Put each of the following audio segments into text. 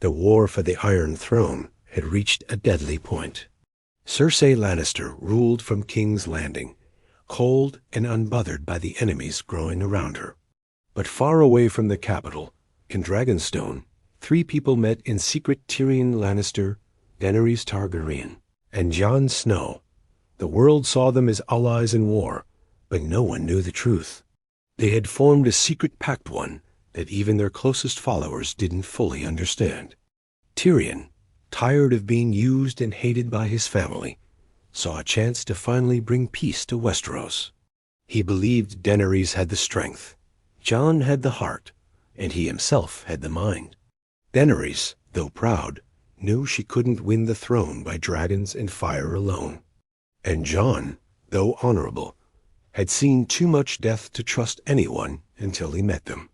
The war for the Iron Throne had reached a deadly point. Cersei Lannister ruled from King's Landing, cold and unbothered by the enemies growing around her. But far away from the capital, in Dragonstone, three people met in secret: Tyrion Lannister, Daenerys Targaryen, and Jon Snow. The world saw them as allies in war, but no one knew the truth. They had formed a secret pact, one that even their closest followers didn't fully understand. Tyrion, tired of being used and hated by his family, saw a chance to finally bring peace to Westeros. He believed Daenerys had the strength, Jon had the heart, and he himself had the mind. Daenerys, though proud, knew she couldn't win the throne by dragons and fire alone. And Jon, though honorable, had seen too much death to trust anyone until he met them.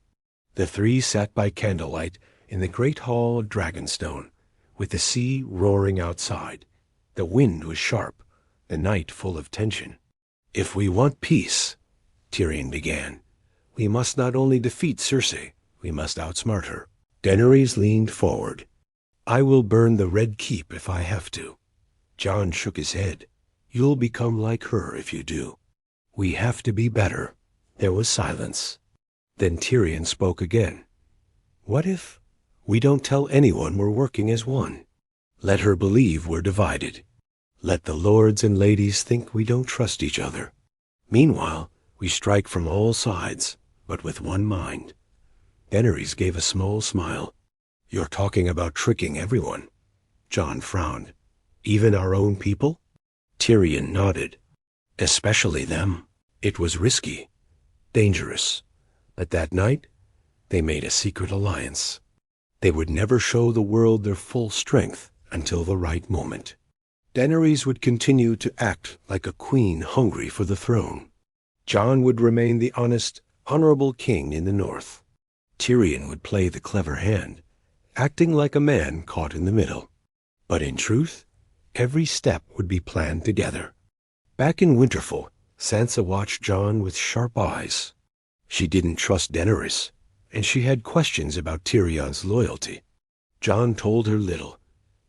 The three sat by candlelight in the great hall of Dragonstone, with the sea roaring outside. The wind was sharp, the night full of tension. "If we want peace," Tyrion began, "we must not only defeat Cersei, we must outsmart her." Daenerys leaned forward. "I will burn the Red Keep if I have to." Jon shook his head. "You'll become like her if you do. We have to be better." There was silence. Then Tyrion spoke again. "What if we don't tell anyone we're working as one? Let her believe we're divided. Let the lords and ladies think we don't trust each other. Meanwhile, we strike from all sides, but with one mind." Daenerys gave a small smile. "You're talking about tricking everyone." Jon frowned. "Even our own people?" Tyrion nodded. "Especially them. It was risky, dangerous. But that night, they made a secret alliance. They would never show the world their full strength until the right moment. Daenerys would continue to act like a queen hungry for the throne. Jon would remain the honest, honorable king in the north. Tyrion would play the clever hand, acting like a man caught in the middle. But in truth, every step would be planned together. Back in Winterfell, Sansa watched Jon with sharp eyes. She didn't trust Daenerys, and she had questions about Tyrion's loyalty. Jon told her little,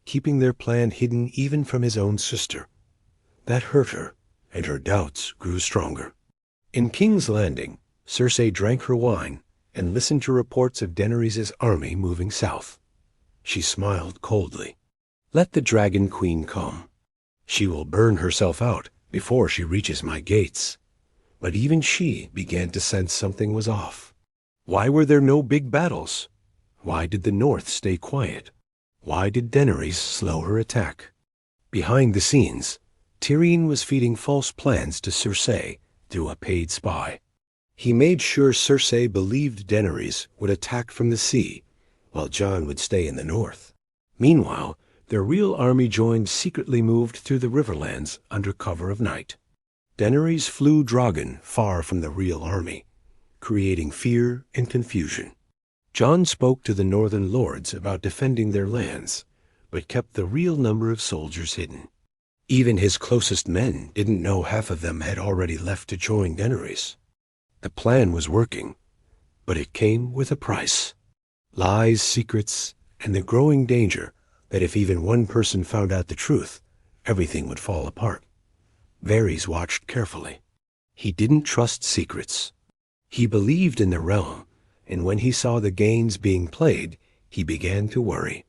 keeping their plan hidden even from his own sister. That hurt her, and her doubts grew stronger. In King's Landing, Cersei drank her wine and listened to reports of Daenerys' army moving south. She smiled coldly. "Let the Dragon Queen come. She will burn herself out before she reaches my gates." But even she began to sense something was off. Why were there no big battles? Why did the North stay quiet? Why did Daenerys slow her attack? Behind the scenes, Tyrion was feeding false plans to Cersei through a paid spy. He made sure Cersei believed Daenerys would attack from the sea, while Jon would stay in the north. Meanwhile, their real army joined secretly moved through the Riverlands under cover of night. Daenerys flew Dragon far from the real army, creating fear and confusion. Jon spoke to the northern lords about defending their lands, but kept the real number of soldiers hidden. Even his closest men didn't know half of them had already left to join Daenerys. The plan was working, but it came with a price. Lies, secrets, and the growing danger that if even one person found out the truth, everything would fall apart. Varys watched carefully. He didn't trust secrets. He believed in the realm, and when he saw the games being played, he began to worry.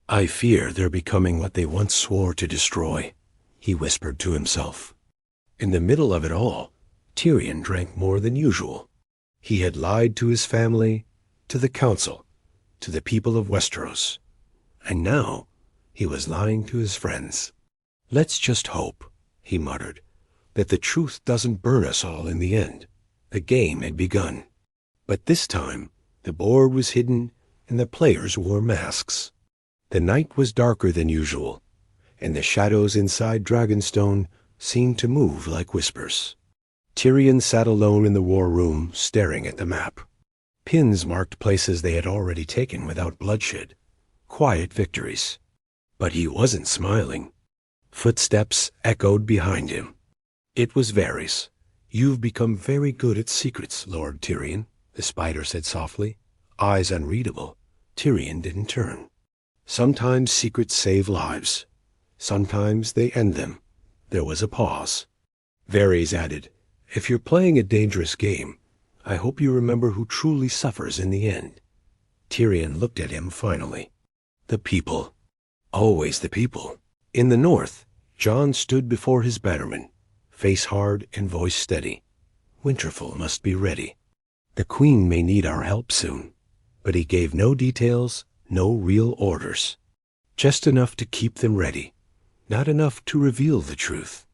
"I fear they're becoming what they once swore to destroy," he whispered to himself. In the middle of it all, Tyrion drank more than usual. He had lied to his family, to the council, to the people of Westeros. And now he was lying to his friends. "Let's just hope," he muttered, "that the truth doesn't burn us all in the end." The game had begun. But this time, the board was hidden and the players wore masks. The night was darker than usual, and the shadows inside Dragonstone seemed to move like whispers. Tyrion sat alone in the war room, staring at the map. Pins marked places they had already taken without bloodshed. Quiet victories. But he wasn't smiling. Footsteps echoed behind him. It was Varys. "You've become very good at secrets, Lord Tyrion," the spider said softly. Eyes unreadable, Tyrion didn't turn. Sometimes secrets save lives. Sometimes they end them. There was a pause. Varys added, "If you're playing a dangerous game, I hope you remember who truly suffers in the end." Tyrion looked at him finally. The people. Always the people. In the north, Jon stood before his bannermen, face hard and voice steady. Winterfell must be ready. The queen may need our help soon. But he gave no details, no real orders. Just enough to keep them ready. Not enough to reveal the truth.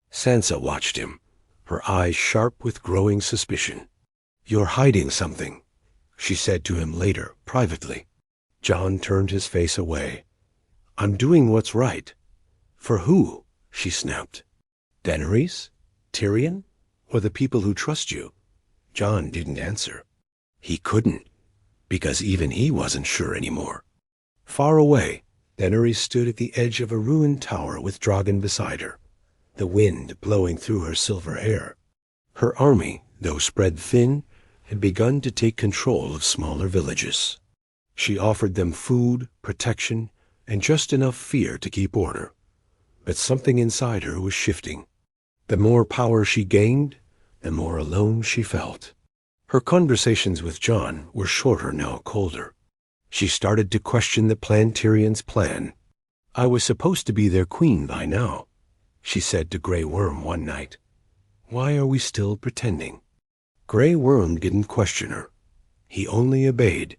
Sansa watched him, her eyes sharp with growing suspicion. "You're hiding something," she said to him later, privately. Jon turned his face away. "I'm doing what's right." "For who?" she snapped. "Daenerys? Tyrion? Or the people who trust you?" Jon didn't answer. He couldn't, because even he wasn't sure anymore. Far away, Daenerys stood at the edge of a ruined tower with Drogon beside her, the wind blowing through her silver hair. Her army, though spread thin, had begun to take control of smaller villages. She offered them food, protection, and just enough fear to keep order. But something inside her was shifting. The more power she gained, the more alone she felt. Her conversations with Jon were shorter now, colder. She started to question the Plantyrion's plan. "I was supposed to be their queen by now," she said to Grey Worm one night. "Why are we still pretending?" Grey Worm didn't question her. He only obeyed.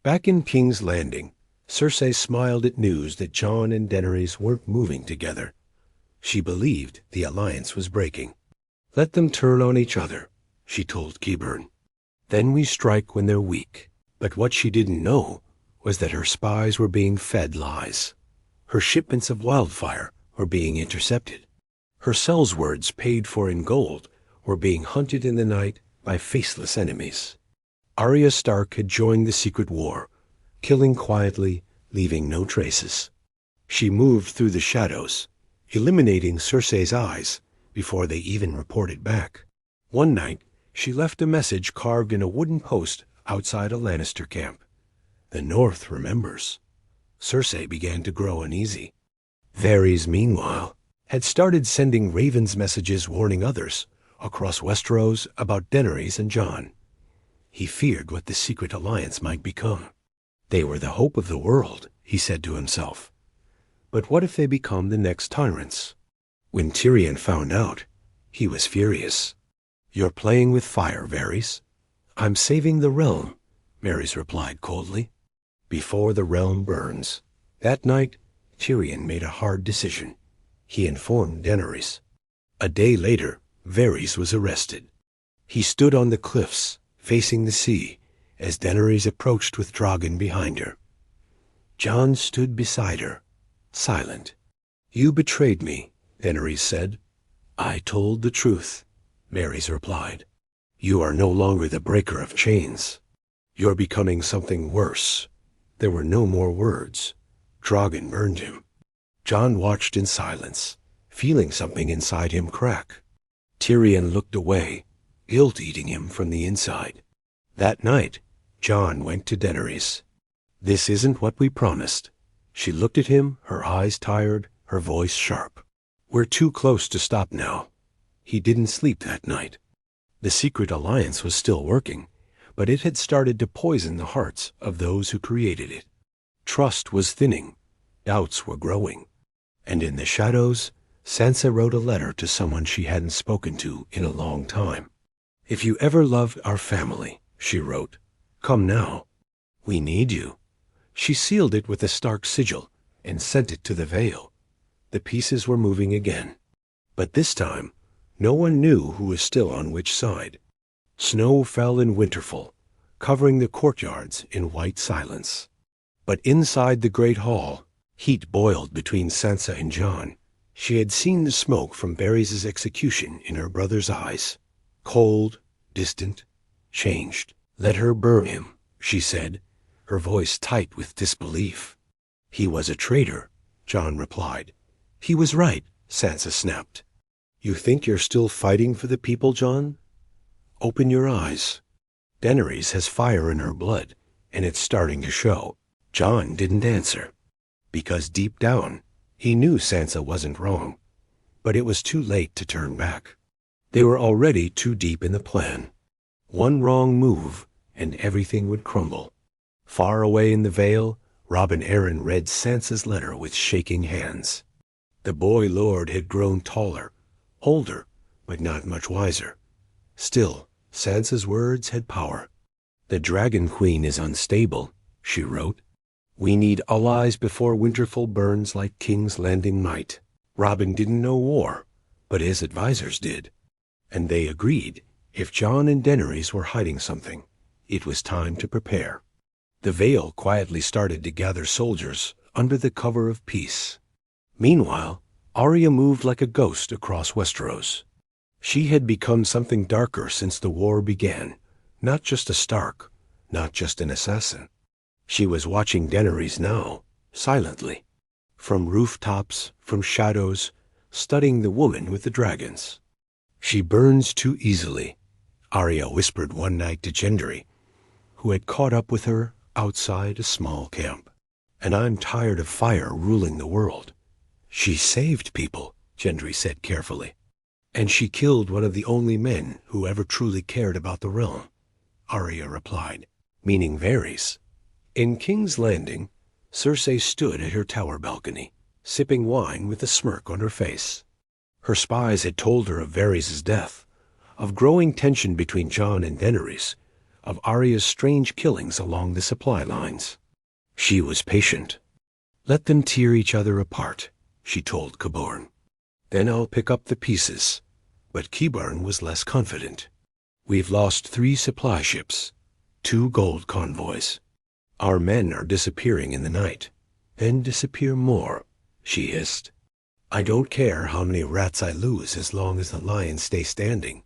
Back in King's Landing, Cersei smiled at news that Jon and Daenerys weren't moving together. She believed the alliance was breaking. "Let them turn on each other," she told Qyburn. "Then we strike when they're weak." But what she didn't know was that her spies were being fed lies. Her shipments of wildfire were being intercepted. Her sellswords paid for in gold were being hunted in the night by faceless enemies. Arya Stark had joined the secret war, killing quietly, leaving no traces. She moved through the shadows, eliminating Cersei's eyes before they even reported back. One night, she left a message carved in a wooden post outside a Lannister camp. The North remembers. Cersei began to grow uneasy. Varys, meanwhile, had started sending Raven's messages warning others across Westeros about Daenerys and Jon. He feared what the secret alliance might become. They were the hope of the world, he said to himself. But what if they become the next tyrants? When Tyrion found out, he was furious. "You're playing with fire, Varys." "I'm saving the realm," Varys replied coldly. "Before the realm burns." That night, Tyrion made a hard decision. He informed Daenerys. A day later, Varys was arrested. He stood on the cliffs, facing the sea, as Daenerys approached with Drogon behind her. Jon stood beside her, silent. "You betrayed me," Daenerys said. "I told the truth," Varys replied. "You are no longer the breaker of chains. You're becoming something worse." There were no more words. Drogon burned him. Jon watched in silence, feeling something inside him crack. Tyrion looked away, guilt eating him from the inside. That night, Jon went to Daenerys. "This isn't what we promised." She looked at him, her eyes tired, her voice sharp. "We're too close to stop now." He didn't sleep that night. The secret alliance was still working, but it had started to poison the hearts of those who created it. Trust was thinning, doubts were growing, and in the shadows, Sansa wrote a letter to someone she hadn't spoken to in a long time. "If you ever loved our family," she wrote, "come now. We need you." She sealed it with a Stark sigil and sent it to the Vale. The pieces were moving again. But this time, no one knew who was still on which side. Snow fell in Winterfell, covering the courtyards in white silence. But inside the great hall, heat boiled between Sansa and Jon. She had seen the smoke from Varys' execution in her brother's eyes. Cold, distant, changed. "Let her burn him," she said, her voice tight with disbelief. "He was a traitor," Jon replied. "He was right," Sansa snapped. "You think you're still fighting for the people, Jon? Open your eyes. Daenerys has fire in her blood, and it's starting to show." Jon didn't answer. because deep down, he knew Sansa wasn't wrong. But it was too late to turn back. They were already too deep in the plan. One wrong move, and everything would crumble. Far away in the Vale, Robin Arryn read Sansa's letter with shaking hands. The boy lord had grown taller, older, but not much wiser. Still, Sansa's words had power. "The Dragon Queen is unstable," she wrote. "We need allies before Winterfell burns like King's Landing might." Robin didn't know war, but his advisors did. And they agreed, if Jon and Daenerys were hiding something, it was time to prepare. The Vale quietly started to gather soldiers under the cover of peace. Meanwhile, Arya moved like a ghost across Westeros. She had become something darker since the war began, not just a Stark, not just an assassin. She was watching Daenerys now, silently. From rooftops, from shadows, studying the woman with the dragons. "She burns too easily," Arya whispered one night to Gendry, who had caught up with her outside a small camp. "And I'm tired of fire ruling the world." "She saved people," Gendry said carefully. "And she killed one of the only men who ever truly cared about the realm," Arya replied, meaning Varys. In King's Landing, Cersei stood at her tower balcony, sipping wine with a smirk on her face. Her spies had told her of Varys' death, of growing tension between Jon and Daenerys, of Arya's strange killings along the supply lines. She was patient. "Let them tear each other apart," she told Qyburn. "Then I'll pick up the pieces." But Qyburn was less confident. "We've lost 3 supply ships, 2 gold convoys. Our men are disappearing in the night, then disappear more," she hissed. "I don't care how many rats I lose as long as the lion stays standing."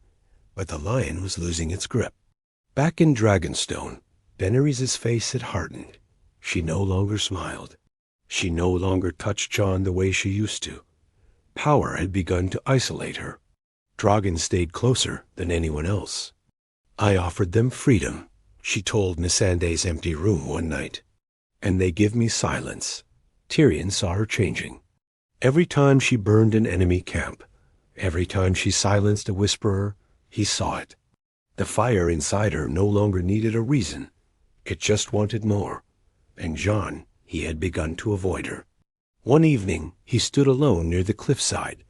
But the lion was losing its grip. Back in Dragonstone, Daenerys' face had hardened. She no longer smiled. She no longer touched Jon the way she used to. Power had begun to isolate her. Drogon stayed closer than anyone else. "I offered them freedom," she told Missandei's empty room one night. "And they give me silence." Tyrion saw her changing. Every time she burned an enemy camp, every time she silenced a whisperer, he saw it. The fire inside her no longer needed a reason. It just wanted more. And Jon, he had begun to avoid her. One evening, he stood alone near the cliffside,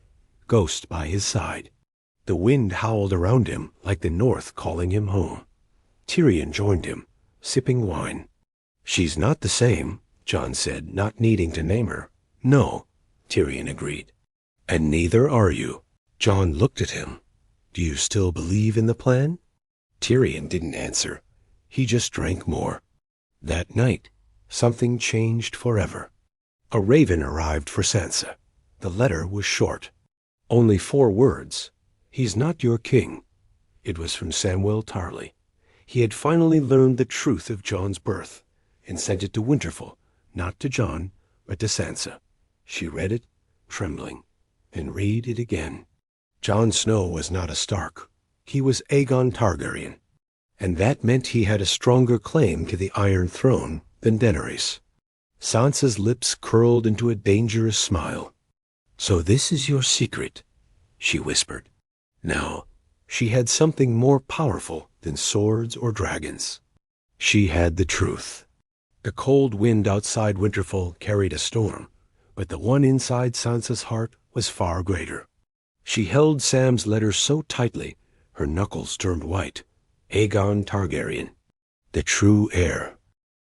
Ghost by his side. The wind howled around him like the north calling him home. Tyrion joined him, sipping wine. "She's not the same," Jon said, not needing to name her. "No," Tyrion agreed. "And neither are you." Jon looked at him. "Do you still believe in the plan?" Tyrion didn't answer. He just drank more. That night, something changed forever. A raven arrived for Sansa. The letter was short. Only 4 words. "He's not your king." It was from Samwell Tarly. He had finally learned the truth of Jon's birth, and sent it to Winterfell, not to Jon, but to Sansa. She read it, trembling, and read it again. Jon Snow was not a Stark. He was Aegon Targaryen, and that meant he had a stronger claim to the Iron Throne than Daenerys. Sansa's lips curled into a dangerous smile. "So this is your secret," she whispered. Now, she had something more powerful than swords or dragons. She had the truth. The cold wind outside Winterfell carried a storm, but the one inside Sansa's heart was far greater. She held Sam's letter so tightly, her knuckles turned white. Aegon Targaryen, the true heir.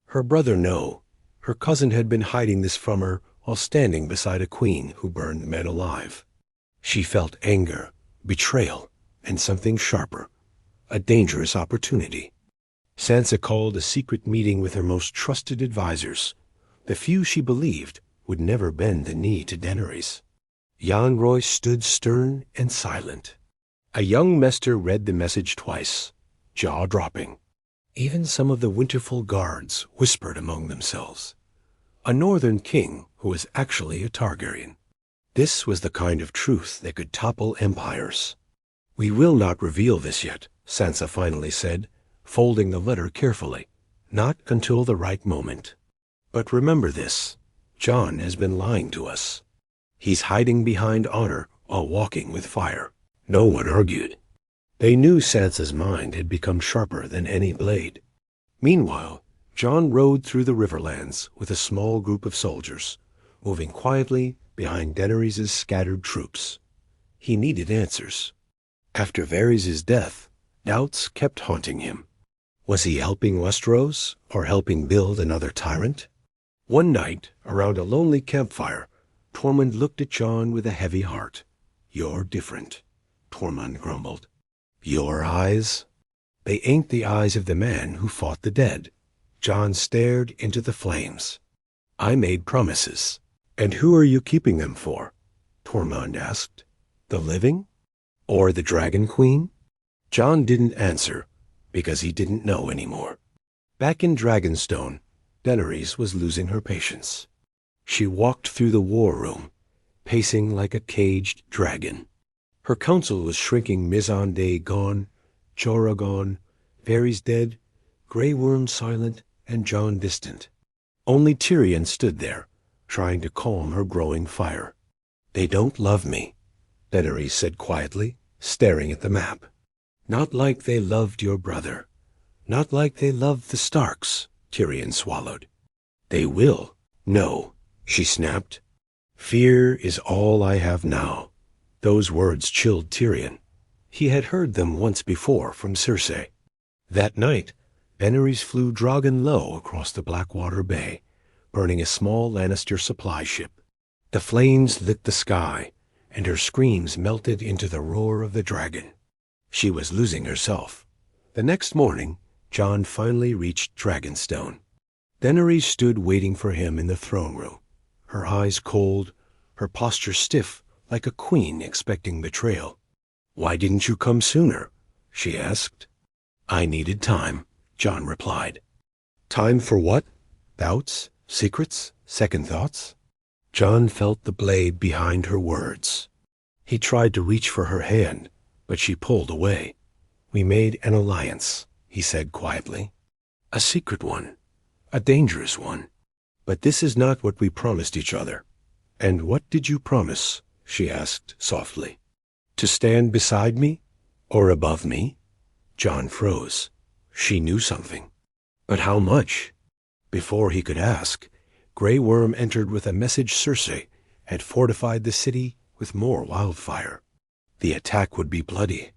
Her brother no. Her cousin had been hiding this from her while standing beside a queen who burned men alive. She felt anger, betrayal, and something sharper, a dangerous opportunity. Sansa called a secret meeting with her most trusted advisors, the few she believed would never bend the knee to Daenerys. Jan Royce stood stern and silent. A young Maester read the message twice, jaw-dropping. Even some of the Winterfell guards whispered among themselves. A northern king who was actually a Targaryen. This was the kind of truth that could topple empires. "We will not reveal this yet," Sansa finally said, folding the letter carefully. "Not until the right moment. But remember this. Jon has been lying to us. He's hiding behind honor while walking with fire." No one argued. They knew Sansa's mind had become sharper than any blade. Meanwhile, Jon rode through the Riverlands with a small group of soldiers, moving quietly behind Daenerys' scattered troops. He needed answers. After Varys' death, doubts kept haunting him. Was he helping Westeros or helping build another tyrant? One night, around a lonely campfire, Tormund looked at Jon with a heavy heart. "You're different," Tormund grumbled. "Your eyes? They ain't the eyes of the man who fought the dead." Jon stared into the flames. "I made promises." "And who are you keeping them for?" Tormund asked. "The living? Or the Dragon Queen?" Jon didn't answer, because he didn't know anymore. Back in Dragonstone, Daenerys was losing her patience. She walked through the war room, pacing like a caged dragon. Her council was shrinking. Missandei gone, Jorah gone, Varys dead, Grey Worm silent, and Jon distant. Only Tyrion stood there, trying to calm her growing fire. "They don't love me," Daenerys said quietly, staring at the map. "Not like they loved your brother. Not like they loved the Starks," Tyrion swallowed. "They will." "No," she snapped. "Fear is all I have now." Those words chilled Tyrion. He had heard them once before from Cersei. That night, Daenerys flew Drogon low across the Blackwater Bay, burning a small Lannister supply ship. The flames lit the sky, and her screams melted into the roar of the dragon. She was losing herself. The next morning, Jon finally reached Dragonstone. Daenerys stood waiting for him in the throne room, her eyes cold, her posture stiff like a queen expecting betrayal. "Why didn't you come sooner?" she asked. "I needed time," Jon replied. "Time for what? Doubts? Secrets? Second thoughts?" Jon felt the blade behind her words. He tried to reach for her hand, but she pulled away. "We made an alliance," he said quietly. "A secret one. A dangerous one. But this is not what we promised each other." "And what did you promise?" she asked softly. "To stand beside me? Or above me?" Jon froze. She knew something. But how much? Before he could ask, Grey Worm entered with a message. Cersei had fortified the city with more wildfire. The attack would be bloody,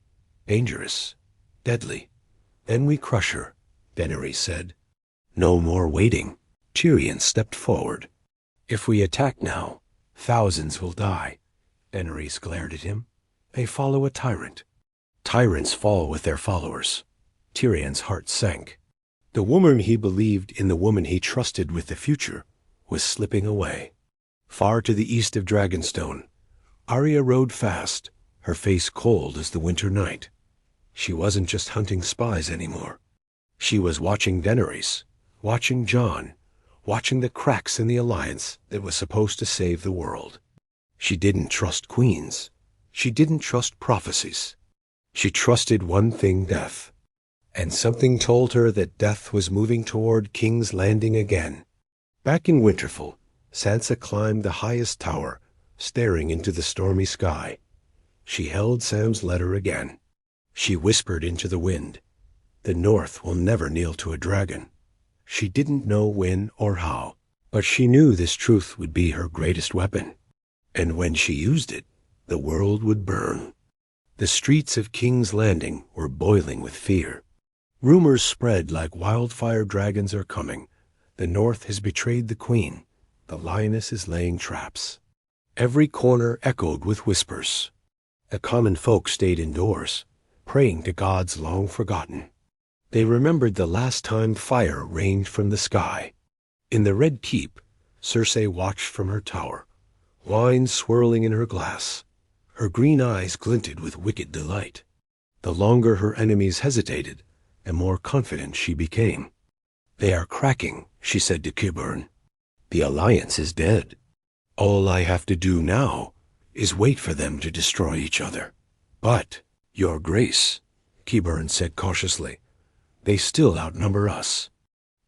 dangerous, deadly. "Then we crush her," Daenerys said. "No more waiting." Tyrion stepped forward. "If we attack now, thousands will die." Daenerys glared at him. "They follow a tyrant. Tyrants fall with their followers." Tyrion's heart sank. The woman he believed in, the woman he trusted with the future, was slipping away. Far to the east of Dragonstone, Arya rode fast, her face cold as the winter night. She wasn't just hunting spies anymore. She was watching Daenerys, watching Jon, watching the cracks in the alliance that was supposed to save the world. She didn't trust queens. She didn't trust prophecies. She trusted one thing: death. And something told her that death was moving toward King's Landing again. Back in Winterfell, Sansa climbed the highest tower, staring into the stormy sky. She held Sam's letter again. She whispered into the wind, "The North will never kneel to a dragon." She didn't know when or how, but she knew this truth would be her greatest weapon. And when she used it, the world would burn. The streets of King's Landing were boiling with fear. Rumors spread like wildfire. Dragons are coming. The North has betrayed the Queen. The Lioness is laying traps. Every corner echoed with whispers. The common folk stayed indoors, praying to gods long forgotten. They remembered the last time fire rained from the sky. In the Red Keep, Cersei watched from her tower, wine swirling in her glass. Her green eyes glinted with wicked delight. The longer her enemies hesitated, the more confident she became. "They are cracking," she said to Qyburn. "The alliance is dead. All I have to do now is wait for them to destroy each other." "But, Your Grace," Qyburn said cautiously, "they still outnumber us."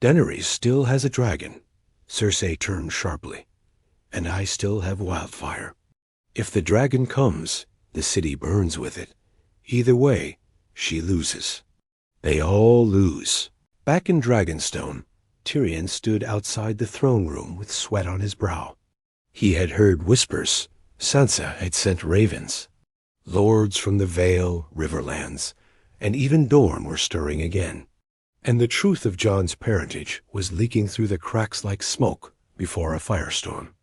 "Daenerys still has a dragon." Cersei turned sharply. and I still have wildfire. If the dragon comes, the city burns with it. Either way, she loses. They all lose. Back in Dragonstone, Tyrion stood outside the throne room with sweat on his brow. He had heard whispers. Sansa had sent ravens. Lords from the Vale, Riverlands, and even Dorne were stirring again. And the truth of Jon's parentage was leaking through the cracks like smoke before a firestorm.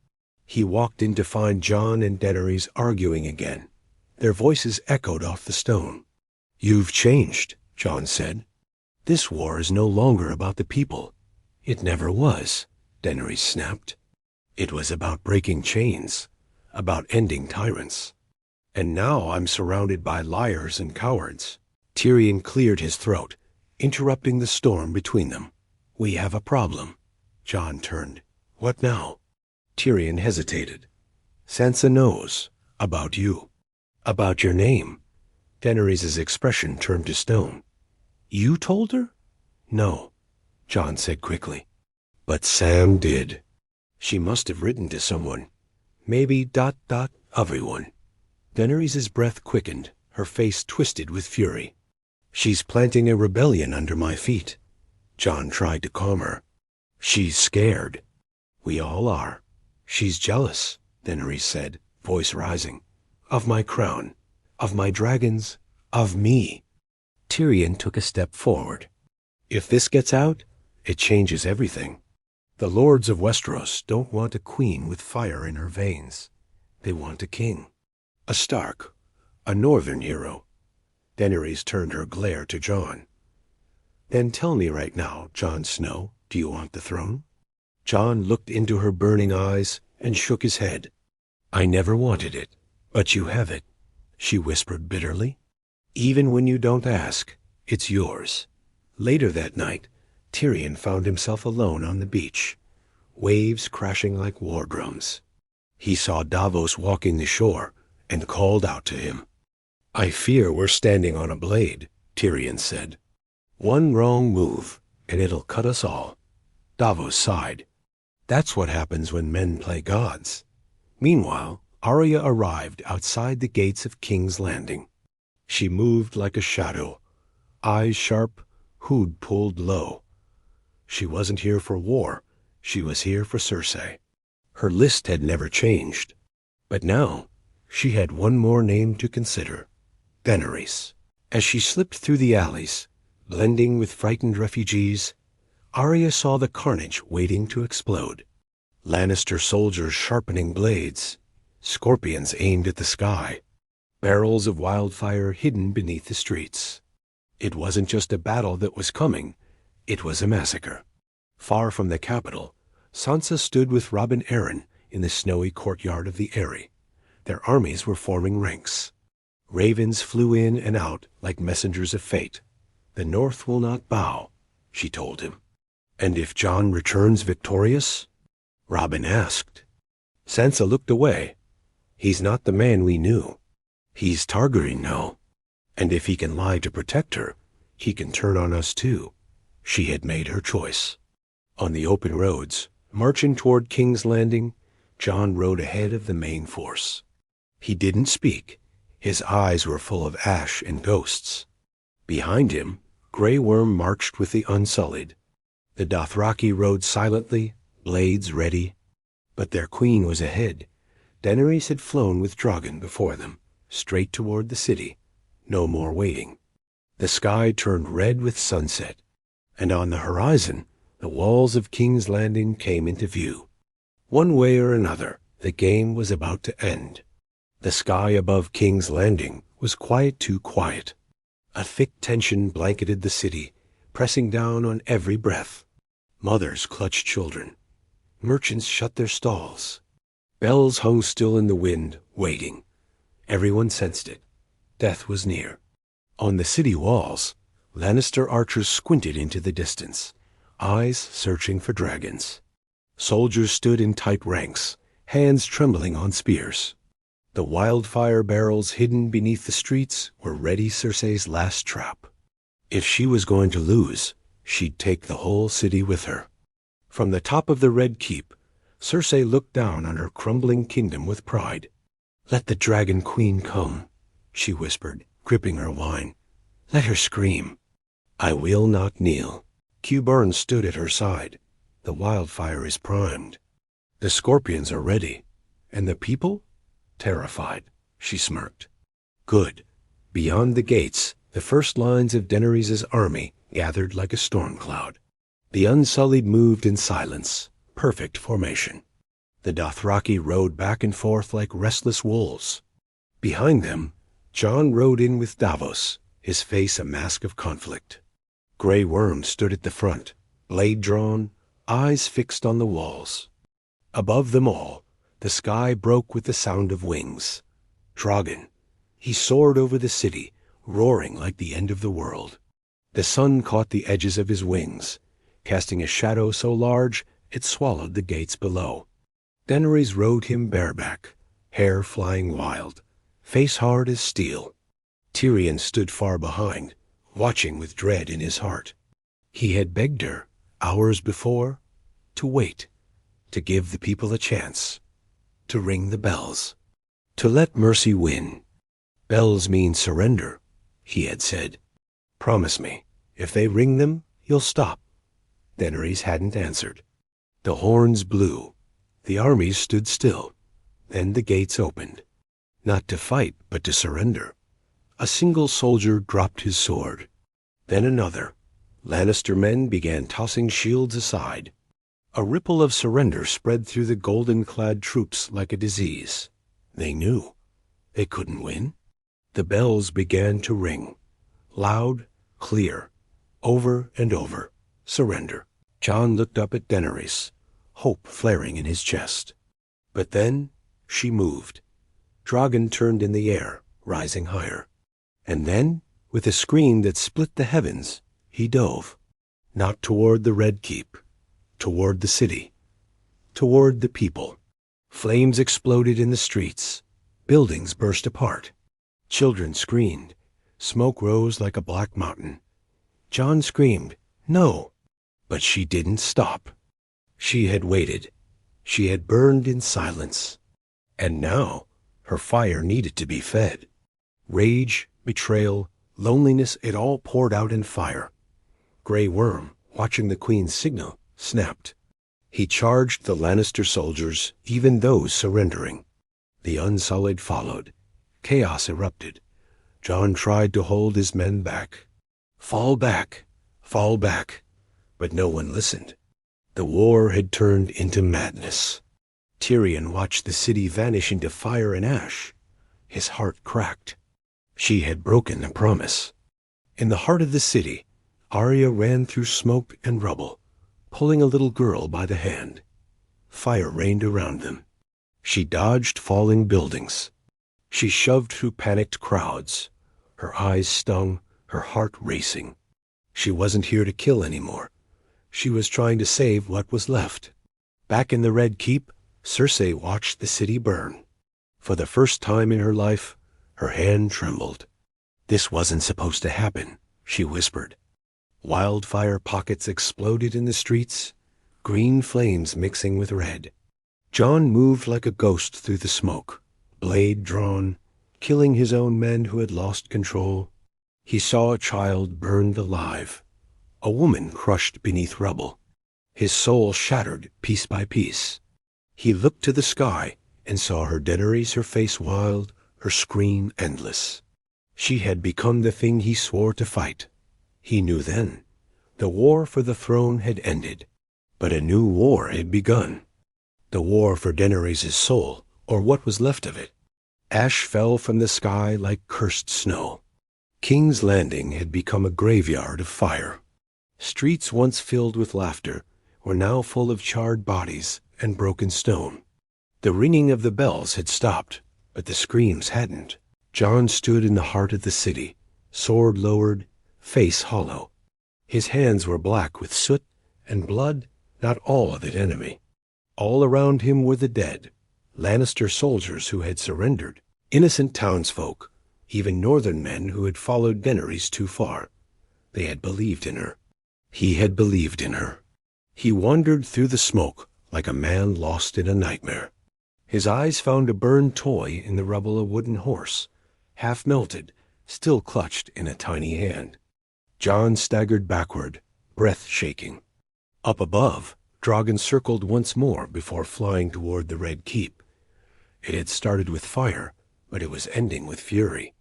He walked in to find Jon and Daenerys arguing again. Their voices echoed off the stone. "You've changed," Jon said. "This war is no longer about the people." "It never was," Daenerys snapped. "It was about breaking chains, about ending tyrants. And now I'm surrounded by liars and cowards." Tyrion cleared his throat, interrupting the storm between them. "We have a problem." Jon turned. "What now?" Tyrion hesitated. "Sansa knows. About you. About your name." Daenerys' expression turned to stone. "You told her?" "No," Jon said quickly. "But Sam did. She must have written to someone. Maybe ... everyone." Daenerys' breath quickened, her face twisted with fury. "She's planting a rebellion under my feet." Jon tried to calm her. "She's scared." "We all are." "She's jealous," Daenerys said, voice rising. "Of my crown, of my dragons, of me." Tyrion took a step forward. "If this gets out, it changes everything. The lords of Westeros don't want a queen with fire in her veins. They want a king. A Stark, a northern hero." Daenerys turned her glare to Jon. "Then tell me right now, Jon Snow, do you want the throne?" Jon looked into her burning eyes and shook his head. "I never wanted it, but you have it," she whispered bitterly. "Even when you don't ask, it's yours." Later that night, Tyrion found himself alone on the beach, waves crashing like war drums. He saw Davos walking the shore and called out to him. "I fear we're standing on a blade," Tyrion said. "One wrong move, and it'll cut us all." Davos sighed. "That's what happens when men play gods." Meanwhile, Arya arrived outside the gates of King's Landing. She moved like a shadow, eyes sharp, hood pulled low. She wasn't here for war, she was here for Cersei. Her list had never changed, but now she had one more name to consider: Daenerys. As she slipped through the alleys, blending with frightened refugees, Arya saw the carnage waiting to explode. Lannister soldiers sharpening blades, scorpions aimed at the sky, barrels of wildfire hidden beneath the streets. It wasn't just a battle that was coming, it was a massacre. Far from the capital, Sansa stood with Robin Arryn in the snowy courtyard of the Eyrie. Their armies were forming ranks. Ravens flew in and out like messengers of fate. "The North will not bow," she told him. "And if Jon returns victorious?" Robin asked. Sansa looked away. "He's not the man we knew. He's Targaryen now. And if he can lie to protect her, he can turn on us too." She had made her choice. On the open roads, marching toward King's Landing, Jon rode ahead of the main force. He didn't speak. His eyes were full of ash and ghosts. Behind him, Grey Worm marched with the Unsullied. The Dothraki rode silently, blades ready. But their queen was ahead. Daenerys had flown with Drogon before them, straight toward the city. No more waiting. The sky turned red with sunset, and on the horizon, the walls of King's Landing came into view. One way or another, the game was about to end. The sky above King's Landing was quiet too quiet. A thick tension blanketed the city, pressing down on every breath. Mothers clutched children. Merchants shut their stalls. Bells hung still in the wind, waiting. Everyone sensed it. Death was near. On the city walls, Lannister archers squinted into the distance, eyes searching for dragons. Soldiers stood in tight ranks, hands trembling on spears. The wildfire barrels hidden beneath the streets were ready Cersei's last trap. If she was going to lose, she'd take the whole city with her. From the top of the Red Keep, Cersei looked down on her crumbling kingdom with pride. "Let the Dragon Queen come," she whispered, gripping her wine. "Let her scream." "I will not kneel." Qyburn stood at her side. "The wildfire is primed. The scorpions are ready. And the people?" "Terrified," she smirked. "Good." Beyond the gates, the first lines of Daenerys' army gathered like a storm cloud. The Unsullied moved in silence, perfect formation. The Dothraki rode back and forth like restless wolves. Behind them, Jon rode in with Davos, his face a mask of conflict. Grey Worm stood at the front, blade drawn, eyes fixed on the walls. Above them all, the sky broke with the sound of wings. Drogon. He soared over the city, roaring like the end of the world. The sun caught the edges of his wings, casting a shadow so large it swallowed the gates below. Daenerys rode him bareback, hair flying wild, face hard as steel. Tyrion stood far behind, watching with dread in his heart. He had begged her, hours before, to wait, to give the people a chance, to ring the bells, to let mercy win. "Bells mean surrender," he had said. "Promise me, if they ring them, you'll stop." Daenerys hadn't answered. The horns blew. The armies stood still. Then the gates opened. Not to fight, but to surrender. A single soldier dropped his sword. Then another. Lannister men began tossing shields aside. A ripple of surrender spread through the golden-clad troops like a disease. They knew. They couldn't win. The bells began to ring. Loud, clear, over and over. Surrender. Jon looked up at Daenerys, hope flaring in his chest. But then she moved. Drogon turned in the air, rising higher. And then, with a scream that split the heavens, he dove. Not toward the Red Keep, toward the city, toward the people. Flames exploded in the streets. Buildings burst apart. Children screamed. Smoke rose like a black mountain. Jon screamed, "No!" But she didn't stop. She had waited. She had burned in silence. And now, her fire needed to be fed. Rage, betrayal, loneliness, it all poured out in fire. Grey Worm, watching the Queen's signal, snapped. He charged the Lannister soldiers, even those surrendering. The Unsullied followed. Chaos erupted. Jon tried to hold his men back. Fall back, fall back. But no one listened. The war had turned into madness. Tyrion watched the city vanish into fire and ash. His heart cracked. She had broken the promise. In the heart of the city, Arya ran through smoke and rubble, pulling a little girl by the hand. Fire rained around them. She dodged falling buildings. She shoved through panicked crowds. Her eyes stung, her heart racing. She wasn't here to kill anymore. She was trying to save what was left. Back in the Red Keep, Cersei watched the city burn. For the first time in her life, her hand trembled. "This wasn't supposed to happen," she whispered. Wildfire pockets exploded in the streets, green flames mixing with red. Jon moved like a ghost through the smoke, blade drawn, killing his own men who had lost control. He saw a child burned alive, a woman crushed beneath rubble. His soul shattered piece by piece. He looked to the sky and saw her Daenerys, her face wild, her scream endless. She had become the thing he swore to fight. He knew then. The war for the throne had ended, but a new war had begun. The war for Daenerys' soul, or what was left of it. Ash fell from the sky like cursed snow. King's Landing had become a graveyard of fire. Streets once filled with laughter were now full of charred bodies and broken stone. The ringing of the bells had stopped, but the screams hadn't. Jon stood in the heart of the city, sword lowered, face hollow. His hands were black with soot and blood, not all of it enemy. All around him were the dead, Lannister soldiers who had surrendered, innocent townsfolk, even northern men who had followed Daenerys too far. They had believed in her. He had believed in her. He wandered through the smoke, like a man lost in a nightmare. His eyes found a burned toy in the rubble, a wooden horse, half melted, still clutched in a tiny hand. Jon staggered backward, breath shaking. Up above, Drogon circled once more before flying toward the Red Keep. It had started with fire, but it was ending with fury.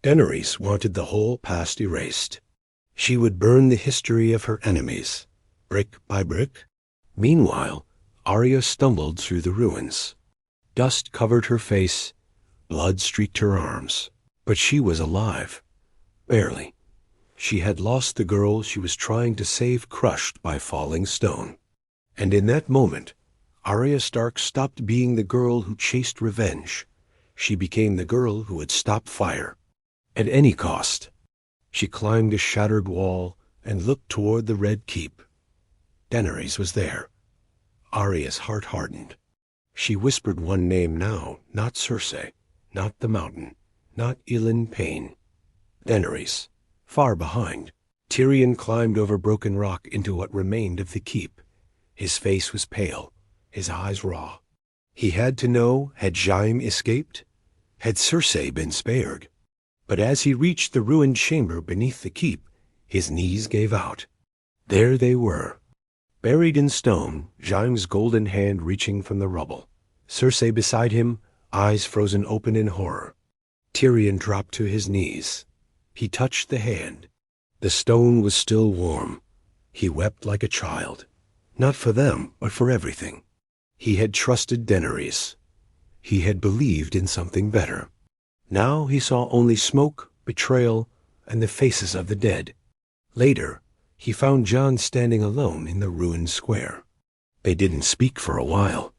Daenerys wanted the whole past erased. She would burn the history of her enemies, brick by brick. Meanwhile, Arya stumbled through the ruins. Dust covered her face, blood streaked her arms. But she was alive. Barely. She had lost the girl she was trying to save, crushed by falling stone. And in that moment, Arya Stark stopped being the girl who chased revenge. She became the girl who would stop fire. At any cost. She climbed a shattered wall and looked toward the Red Keep. Daenerys was there. Arya's heart hardened. She whispered one name now, not Cersei, not the Mountain, not Ilyn Payne. Daenerys. Far behind, Tyrion climbed over broken rock into what remained of the keep. His face was pale, his eyes raw. He had to know, had Jaime escaped? Had Cersei been spared? But as he reached the ruined chamber beneath the keep, his knees gave out. There they were. Buried in stone, Jaime's golden hand reaching from the rubble. Cersei beside him, eyes frozen open in horror. Tyrion dropped to his knees. He touched the hand. The stone was still warm. He wept like a child. Not for them, but for everything. He had trusted Daenerys. He had believed in something better. Now he saw only smoke, betrayal, and the faces of the dead. Later, he found Jon standing alone in the ruined square. They didn't speak for a while.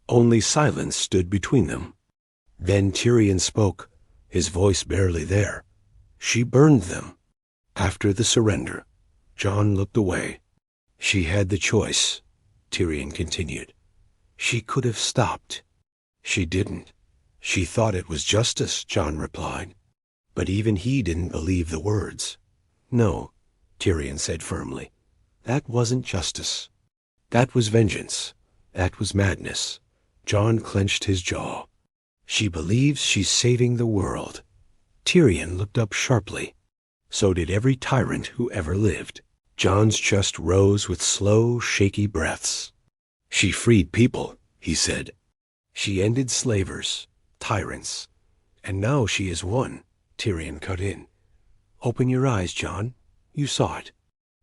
Only silence stood between them. Then Tyrion spoke, his voice barely there. She burned them. After the surrender, Jon looked away. She had the choice, Tyrion continued. She could have stopped. She didn't. She thought it was justice, Jon replied. But even he didn't believe the words. No, Tyrion said firmly. That wasn't justice. That was vengeance. That was madness. Jon clenched his jaw. She believes she's saving the world. Tyrion looked up sharply. So did every tyrant who ever lived. Jon's chest rose with slow, shaky breaths. She freed people, he said. She ended slavers, tyrants. And now she is one, Tyrion cut in. Open your eyes, Jon. You saw it.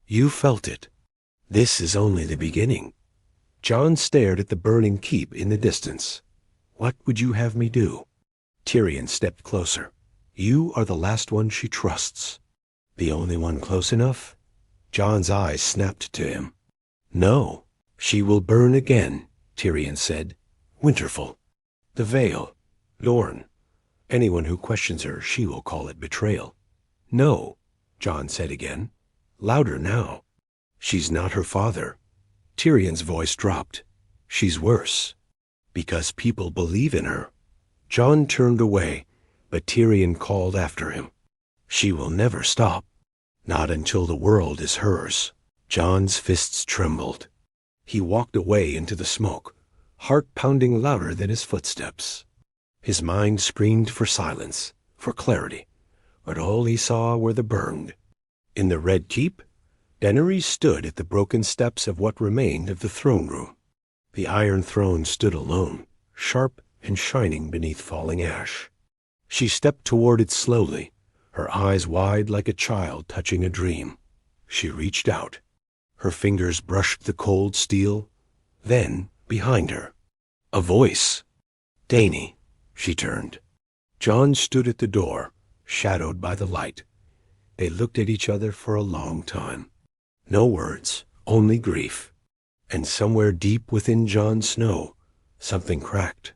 You felt it. This is only the beginning. Jon stared at the burning keep in the distance. What would you have me do? Tyrion stepped closer. You are the last one she trusts. The only one close enough? Jon's eyes snapped to him. No, she will burn again, Tyrion said. Winterfell. The Vale. Dorne. Anyone who questions her, she will call it betrayal. No, Jon said again. Louder now. She's not her father. Tyrion's voice dropped. She's worse. Because people believe in her. Jon turned away, but Tyrion called after him. She will never stop. Not until the world is hers. Jon's fists trembled. He walked away into the smoke, heart pounding louder than his footsteps. His mind screamed for silence, for clarity, but all he saw were the burned. In the Red Keep, Daenerys stood at the broken steps of what remained of the throne room. The Iron Throne stood alone, sharp and shining beneath falling ash. She stepped toward it slowly, her eyes wide like a child touching a dream. She reached out. Her fingers brushed the cold steel. Then, behind her, a voice. Dany, she turned. Jon stood at the door, shadowed by the light. They looked at each other for a long time. No words, only grief. And somewhere deep within Jon Snow, something cracked.